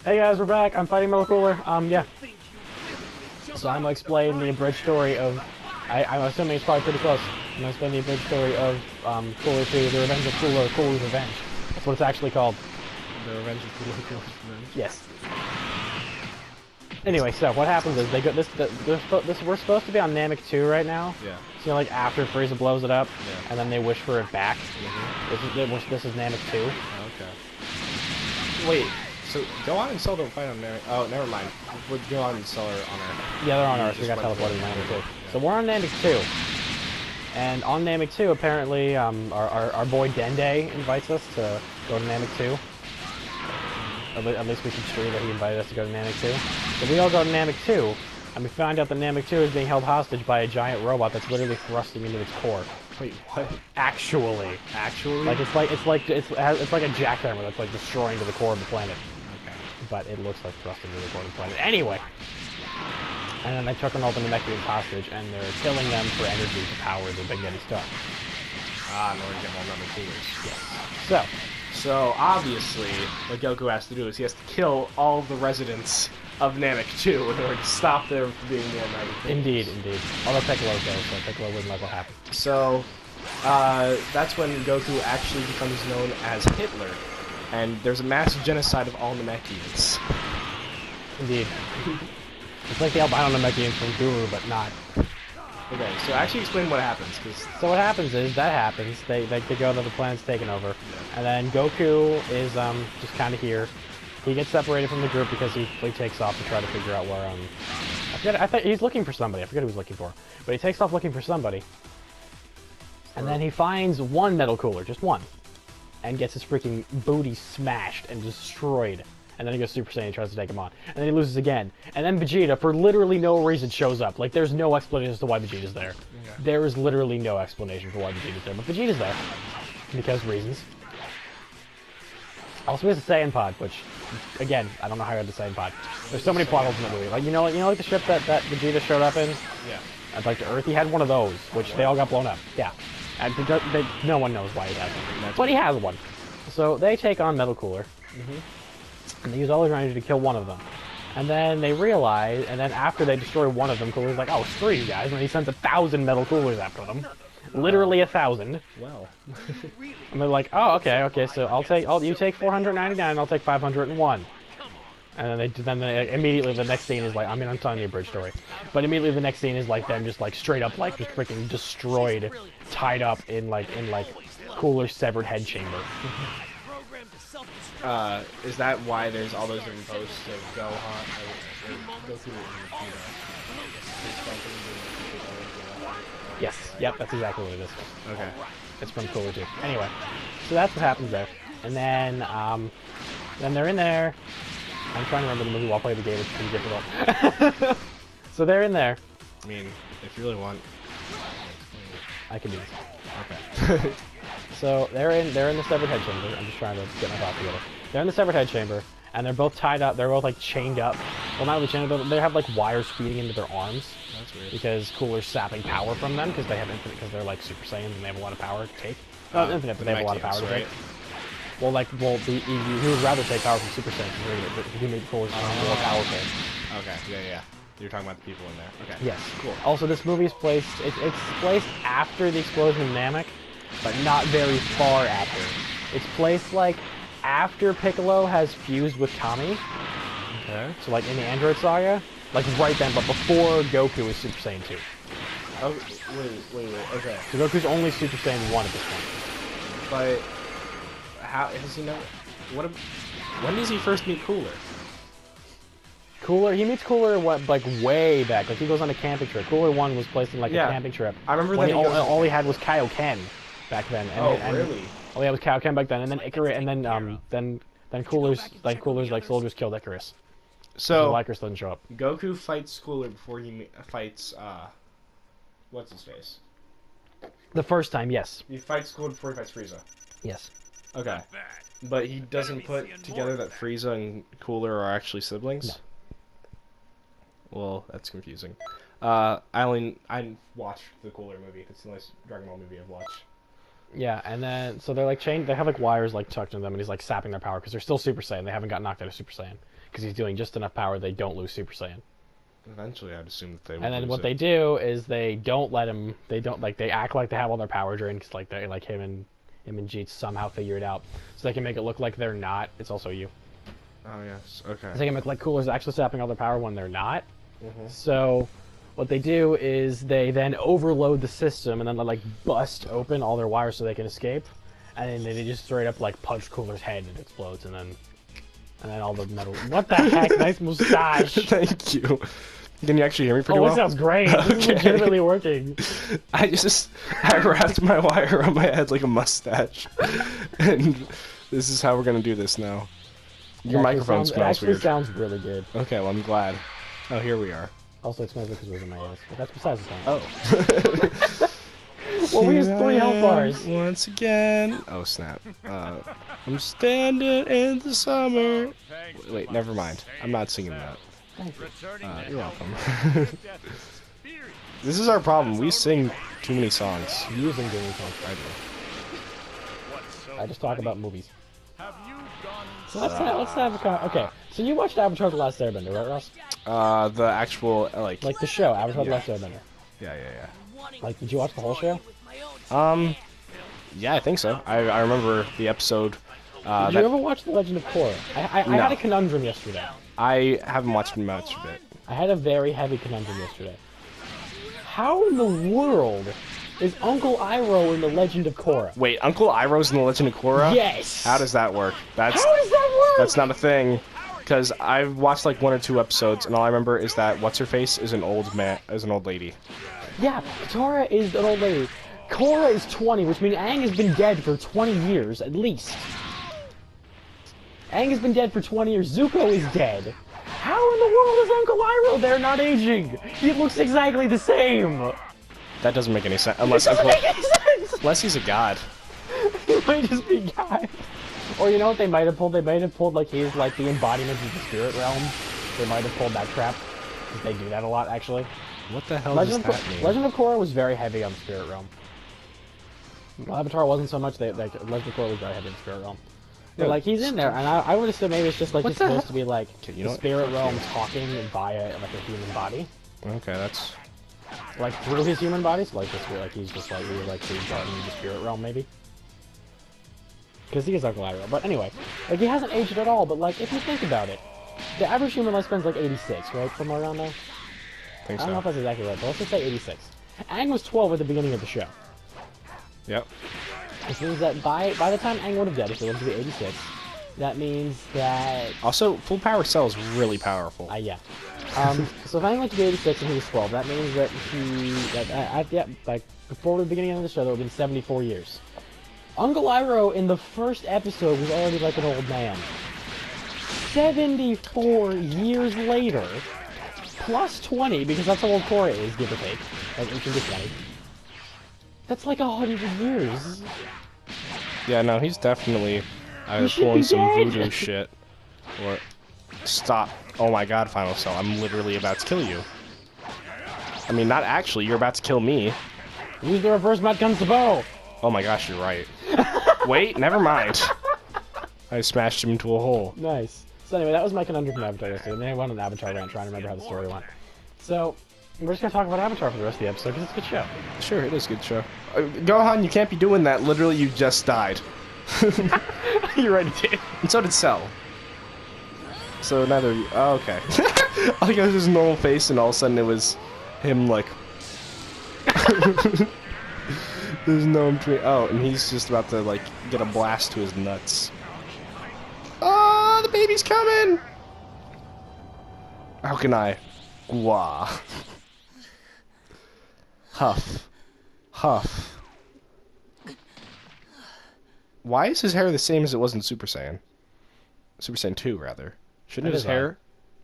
Hey guys, we're back. I'm fighting Metal Cooler. Yeah. So I'm gonna explain the abridged story of. I'm assuming it's probably pretty close. I'm gonna explain the abridged story of Cooler 2, The Revenge of Cooler, Cooler's Revenge. That's what it's actually called. The Revenge of Cooler, Cooler's Revenge. Yes. Anyway, so what happens is they go. We're supposed to be on Namek 2 right now. Yeah. So like after Frieza blows it up, Yeah. and then they wish for it back. This is Namek 2. Oh, okay. Wait. So go on and sell the fight on Namek. Oh, never mind. We'll go on and sell her on Earth. Yeah, they're on Earth. We got teleported to Namek 2. Yeah. So we're on Namek 2. And on Namek 2, apparently, our boy Dende invites us to go to Namek 2. At least we can stream that he invited us to go to Namek 2. So we all go to Namek 2, and we find out that Namek 2 is being held hostage by a giant robot that's literally thrusting into its core. Wait, what? Actually. Like it's like a jackhammer that's like destroying to the core of the planet. Okay. But it looks like thrusting to the core of the planet. Anyway. And then they took all the Namekians hostage, and they're killing them for energy to power the Big Daddy Star. Ah, in order to get more Namek Coolers. Yes. So obviously, what Goku has to do is he has to kill all of the residents of Namek 2 in order to stop there from being more Namek Coolers. Indeed. Although Piccolo goes, so Piccolo wouldn't let that happen. So, that's when Goku actually becomes known as Hitler, and there's a mass genocide of all Namekians. Indeed. It's like the albino Namekians from Guru, but not. Okay, so actually explain what happens, because... So what happens is, they go that the planet's taken over, and then Goku is, just kind of here. He gets separated from the group because he takes off to try to figure out where, I thought he's looking for somebody, I forget who he's looking for. But he takes off looking for somebody, and then he finds one Metal Cooler, just one, and gets his freaking booty smashed and destroyed. And then he goes Super Saiyan and tries to take him on. And then he loses again. And then Vegeta, for literally no reason, shows up. Like, there's no explanation as to why Vegeta's there. Yeah. There is literally no explanation for why Vegeta's there. But Vegeta's there. Because reasons. Also, he has a Saiyan pod, which, again, I don't know how he had the Saiyan pod. There's so many plot holes in the movie. Like, you know like the ship that Vegeta showed up in? Yeah. And, like, the Earth, he had one of those, which they all got blown up. Yeah. And no one knows why he has one. But he has one. So, they take on Metal Cooler. And they use all their energy to kill one of them. And then they realize, and then after they destroy one of them, Cooler's like, oh, screw you guys. And he sends 1,000 Metal Coolers after them. Literally 1,000. Well. And they're like, oh, okay, so you take 499, I'll take 501. And then they immediately the next scene is like, I mean, I'm telling you a bridge story. But immediately the next scene is like them just like straight up like just freaking destroyed, tied up in like Cooler's severed head chamber. Is that why there's all those different posts of Goku and Yes, yep, that's exactly what it is. Okay. It's from Cooler 2. Anyway, so that's what happens there. And then they're in there. I'm trying to remember the movie while I play the game. It's pretty difficult. So they're in there. I mean, if you really want... I can do this. Okay. So they're in the severed head chamber. I'm just trying to get my thoughts together. They're in the severed head chamber, and they're both tied up. They're both like chained up. Well, not really chained up. They have like wires feeding into their arms. That's weird. Because Cooler's sapping power from them because they have infinite. Because they're like Super Saiyans and they have a lot of power to take. Not infinite, but they have a lot of power to take. Well, he would rather take power from Super Saiyans because he made Cooler's more powerful. Okay. Yeah. You're talking about the people in there. Okay. Yes. Cool. Also, this movie is placed. It's placed after the explosion of Namek, but not very far after. It's placed like after Piccolo has fused with Kami. Okay. So like in the Android Saga, like right then, but before Goku is Super Saiyan 2. Oh, wait. Okay. So Goku's only Super Saiyan 1 at this point. But how does he know? When does he first meet Cooler? He meets Cooler like way back. Like he goes on a camping trip. Cooler 1 was placed in like a camping trip. I remember when that all he had was Kaioken back then. And, really? All he had was Kaioken back then, and then Icarus, and then Cooler's like soldiers killed Icarus. So Icarus doesn't show up. Goku fights Cooler before he fights what's his face? The first time, yes. He fights Cooler before he fights Frieza. Yes. Okay. But he doesn't put together that Frieza and Cooler are actually siblings? No. Well, that's confusing. I watched the Cooler movie. It's the last Dragon Ball movie I've watched. Yeah, and then so they're like chained. They have like wires like tucked in them, and he's like sapping their power because they're still Super Saiyan. They haven't got knocked out of Super Saiyan because he's doing just enough power they don't lose Super Saiyan. Eventually, I'd assume that they would And then lose what it. they do is they don't let him. They don't like they act like they have all their power drinks, like they like him and Jeet somehow figure it out, so they can make it look like they're not. It's also you. Oh, yes. Okay. So they can make like Cooler's actually sapping all their power when they're not. Mhm. So what they do is they then overload the system and then they like bust open all their wires so they can escape, and then they just straight up like punch Cooler's head and it explodes, and then all the metal. What the heck? Nice mustache. Thank you. Can you actually hear me pretty Oh, well? it sounds great. This is Okay. legitimately working. I wrapped my wire on my head like a mustache, and this is how we're gonna do this now. Your microphone It smells actually weird. sounds really good. Okay, well I'm glad. Oh, here we are. Also, it smells like because it was in my ass, but that's besides the point. Oh. Well, we used 3 health Here I bars. am Once again. Oh snap. I'm standing in the summer. Wait, never mind. I'm not singing that. You're welcome. This is our problem. We sing too many songs. You sing good songs. I just talk about movies. So let's have a okay. So you watched Avatar: The Last Airbender, right, Ross? The actual like Like the show, Avatar: The Yeah. Last Airbender. yeah. Like, did you watch the whole show? Yeah, I think so. I remember the episode. Did That you ever watch The Legend of Korra? I No. had a conundrum yesterday. I haven't watched much of it. I had a very heavy conundrum yesterday. How in the world is Uncle Iroh in The Legend of Korra? Wait, Uncle Iroh's in the Legend of Korra? Yes! How does that work? How does that work? That's not a thing. Because I've watched like 1 or 2 episodes, and all I remember is that what's her face is an old lady. Yeah, Katara is an old lady. Korra is 20, which means Aang has been dead for 20 years, at least. Aang has been dead for 20 years. Zuko is dead. How in the world is Uncle Iroh there not aging? He looks exactly the same. That doesn't make any sense It unless doesn't make any sense. unless he's a god. He might just be God. Or you know what they might have pulled? They might have pulled like he's like the embodiment of the spirit realm. They might have pulled that crap. 'Cause they do that a lot, actually. What the hell does that mean? Legend of Korra was very heavy on the spirit realm. Avatar wasn't so much. Legend of Korra was very heavy on the spirit realm. But Yeah, like he's in there, and I would assume maybe it's just like What he's the supposed hell? to be like Okay, you the know what? spirit Fuck realm you. talking via like a human body, Okay, that's like through his human body. So like the spirit, like he's just like he's like the guardian of the spirit realm, maybe. Because he is Uncle Iroh. But anyway, like he hasn't aged at all. But like if you think about it, the average human lifespan's like 86, right? Somewhere around there. I think I don't know if so. that's exactly right, but let's just say 86. Aang was 12 at the beginning of the show. Yep. Which means that by the time Aang would have died, if he lived to be 86, that means that Also, full power cell is really powerful. yeah. So if Aang went to be 86 and he was 12, that means that like before the beginning of the show, there would have been 74 years. Uncle Iroh in the first episode was already like an old man. 74 years later, plus 20, because that's how old Korra is, give or take. Like 18 to 20. That's like 100 years. Yeah, no, he's definitely either should pulling be some dead. voodoo shit or stop. Oh my god, Final Cell, I'm literally about to kill you. I mean, not actually, you're about to kill me. Use the reverse Matgun Sabo! Oh my gosh, you're right. Wait, never mind. I smashed him into a hole. Nice. So anyway, that was my conundrum from Avatar yesterday. And then I went on an Avatar rant trying to remember how the story went. So, we're just going to talk about Avatar for the rest of the episode because it's a good show. Sure, it is a good show. Gohan, you can't be doing that. Literally, you just died. You're right, it did. And so did Cell. So neither of you. Oh, okay. I think it was his normal face, and all of a sudden it was him, like. There's no between. Oh, and he's just about to, like, get a blast to his nuts. Oh, the baby's coming! How can I? Gua. Huff. Huff. Why is his hair the same as it was in Super Saiyan? Super Saiyan 2, rather. Shouldn't That his is hair?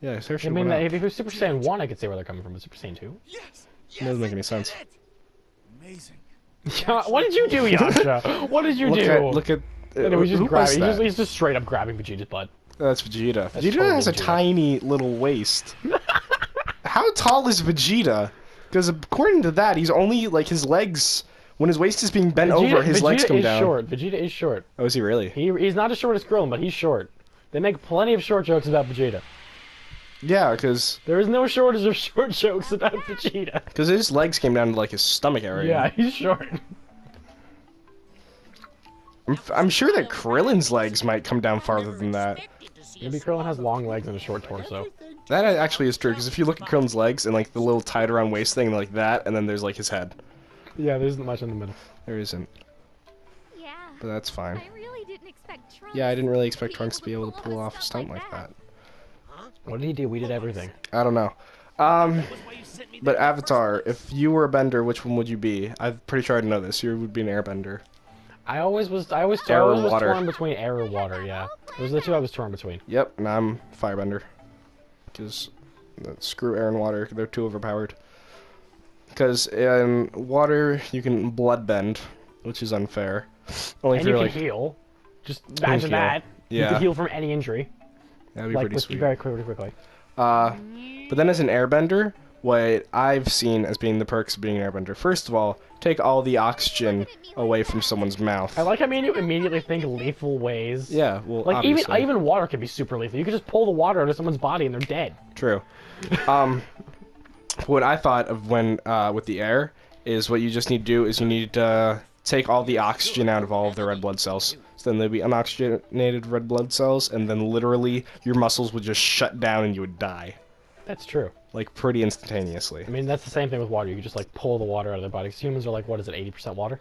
Yeah, his hair I should mean, have if it was Super Saiyan 1, I could see where they're coming from, but Super Saiyan 2? Yes. It doesn't make any sense. Amazing. What did you do, Yasha? What did you do? Look at. And it was just who grabbing. that? He's just straight up grabbing Vegeta's butt. That's Vegeta. Vegeta totally has a Vegeta. tiny little waist. How tall is Vegeta? Because according to that, he's only like his legs When his waist is being bent over, his legs come down. Vegeta is short. Oh, is he really? He's not as short as Krillin, but he's short. They make plenty of short jokes about Vegeta. Yeah, because... There is no shortage of short jokes about Vegeta. Because his legs came down to, like, his stomach area. Yeah, he's short. I'm sure that Krillin's legs might come down farther than that. Maybe Krillin has long legs and a short torso. That actually is true, because if you look at Krillin's legs and, like, the little tied around waist thing like that, and then there's, like, his head. Yeah, there isn't much in the middle. There isn't. Yeah. But that's fine. I really didn't expect Trunks. Yeah, I didn't really expect Trunks to be able to pull off a stunt like that. What did he do? We did everything. I don't know. But Avatar, if you were a bender, which one would you be? I'm pretty sure I'd know this. You would be an airbender. I always was Air or water. torn between air or water, yeah. Those are the two I was torn between. Yep, and I'm firebender. Because screw air and water, they're too overpowered. Because in water, you can bloodbend, which is unfair. Only And if you you're can like... heal. Just imagine heal. that. You Yeah. can heal from any injury. That'd be Like, pretty sweet. very quickly. But then as an airbender, what I've seen as being the perks of being an airbender, first of all, take all the oxygen away from someone's mouth. I like how you immediately think lethal ways. Yeah, well, Like, obviously. even water can be super lethal. You can just pull the water out of someone's body and they're dead. True. What I thought of when, with the air, is what you just need to do is you need to take all the oxygen out of all of the red blood cells. So then there'd be unoxygenated red blood cells, and then literally your muscles would just shut down and you would die. That's true. Like, pretty instantaneously. I mean, that's the same thing with water. You can just, like, pull the water out of their body. 'Cause humans are, like, what is it, 80% water?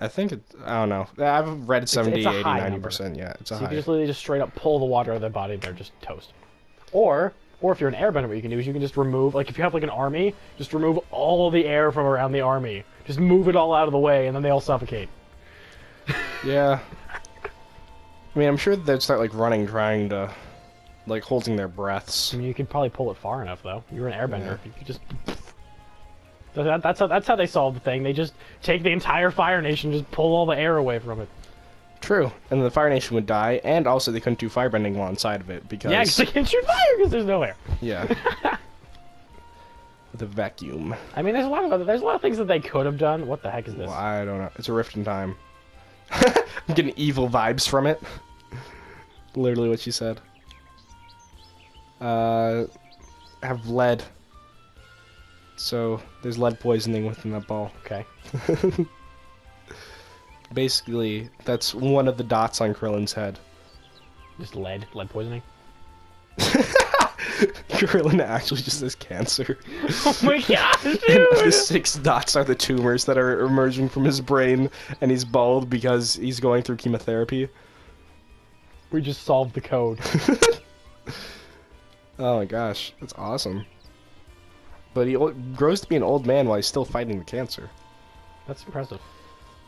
I think I don't know. I've read 70, it's a 80, high 90%. Yeah, it's a So you high. can just literally just straight up pull the water out of their body and they're just toast. Or if you're an airbender, what you can do is you can just remove, like, if you have, like, an army, just remove all the air from around the army. Just move it all out of the way, and then they all suffocate. Yeah. I mean, I'm sure they'd start, like, running, trying to, like, holding their breaths. I mean, you could probably pull it far enough, though. You're an airbender. Yeah. You could just... That's how they solve the thing. They just take the entire Fire Nation and just pull all the air away from it. True. And the Fire Nation would die, and also they couldn't do firebending while inside of it, because... Yeah, because they can't shoot fire because there's no air. Yeah. With a vacuum. I mean, there's a lot of things that they could have done. What the heck is this? Well, I don't know. It's a rift in time. I'm getting evil vibes from it. Literally what she said. Have lead. So, there's lead poisoning within that ball. Okay. Basically, that's one of the dots on Krillin's head. Just lead poisoning. Krillin actually just has cancer. Oh my gosh, And dude! the 6 dots are the tumors that are emerging from his brain, and he's bald because he's going through chemotherapy. We just solved the code. Oh my gosh, that's awesome. But he grows to be an old man while he's still fighting the cancer. That's impressive.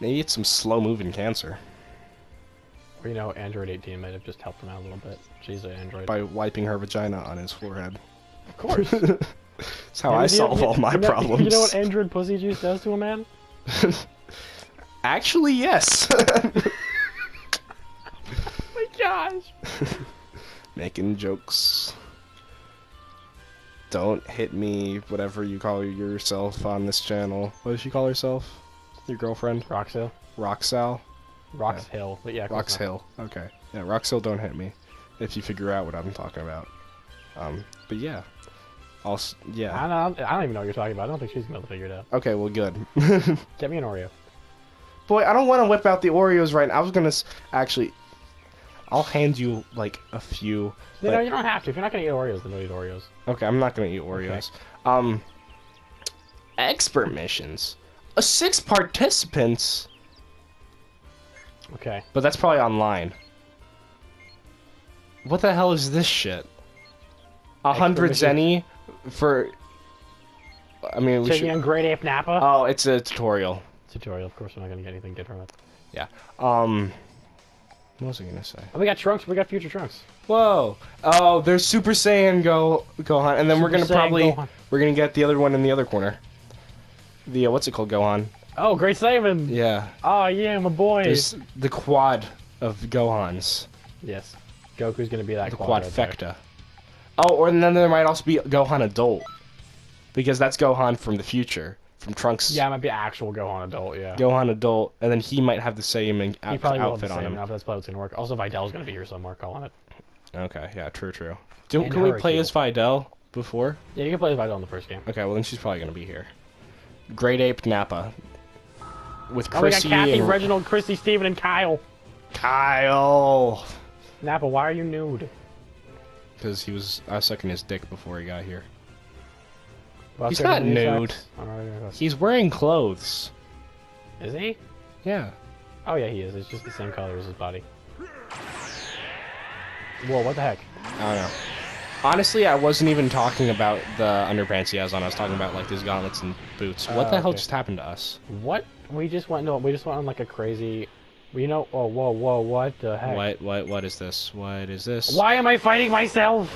Maybe it's some slow-moving cancer. Or, you know, Android 18 might have just helped him out a little bit. She's an android. By wiping her vagina on his forehead. Of course. That's how I solve all my problems. You know what android pussy juice does to a man? Actually, yes. Oh my gosh. Making jokes. Don't hit me, whatever you call yourself on this channel. What does she call herself? Your girlfriend? Roxhill. Roxal? Rox Hill. But yeah, close Rox enough. Hill. Okay. Yeah, Rox Hill, don't hit me. If you figure out what I'm talking about. But yeah. Yeah. I don't even know what you're talking about. I don't think she's gonna be able to figure it out. Okay, well, good. Get me an Oreo. Boy, I don't want to whip out the Oreos right now. I was gonna actually... I'll hand you, like, a few. No, but- you don't have to. If you're not gonna eat Oreos, then don't eat Oreos. Okay, I'm not gonna eat Oreos. Expert missions. 6 participants? Okay. But that's probably online. What the hell is this shit? 100 missions. Zenny for... I mean, we Taking should... on Great Ape Nappa. Oh, it's a tutorial. Tutorial. Of course, we're not gonna get anything good from it. Yeah. What was I gonna say? Oh, we got Trunks. We got future Trunks. Whoa! Oh, there's Super Saiyan Gohan, and then we're Super gonna Saiyan probably Gohan. we're gonna get the other one in the other corner. The what's it called, Gohan? Oh, Great Savin. Yeah. Oh yeah, my boy. There's the quad of Gohans. Yes. Goku's gonna be that The quad right there. quadfecta. Oh, or then there might also be Gohan adult, because that's Gohan from the future, from Trunks. Yeah, it might be actual Gohan adult. Yeah. Gohan adult, and then he might have the same He probably will have outfit the on same him. outfit. That's probably what's gonna work. Also, Vidal's gonna be here somewhere. Calling it. Okay, yeah, true. And Can we play Hurricane. as Videl before? Yeah, you can play Vidal in the first game. Okay, well then she's probably gonna be here. Great Ape Nappa. With Oh, we got Chrissy Kathy, and Reginald, Christy, Steven, and Kyle. Kyle. Nappa, why are you nude? Because I was sucking his dick before he got here. Well, He's good not news, nude. Max. Oh, no, no, no. He's wearing clothes. Is he? Yeah. Oh yeah, he is. It's just the same color as his body. Whoa, what the heck? I don't know. Honestly, I wasn't even talking about the underpants he has on. I was talking about like his gauntlets and boots. What the hell Okay. just happened to us? What? We just went on like a crazy. Well, you know? Oh, whoa! What the heck? What is this? What is this? Why am I fighting myself?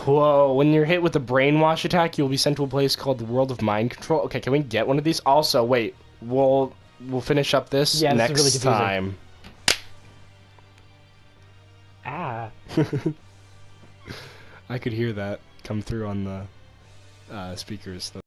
Whoa! When you're hit with a brainwash attack, you'll be sent to a place called the World of Mind Control. Okay, can we get one of these? Also, wait. We'll finish up this Yeah, this next is really confusing. time. Ah. I could hear that come through on the speakers.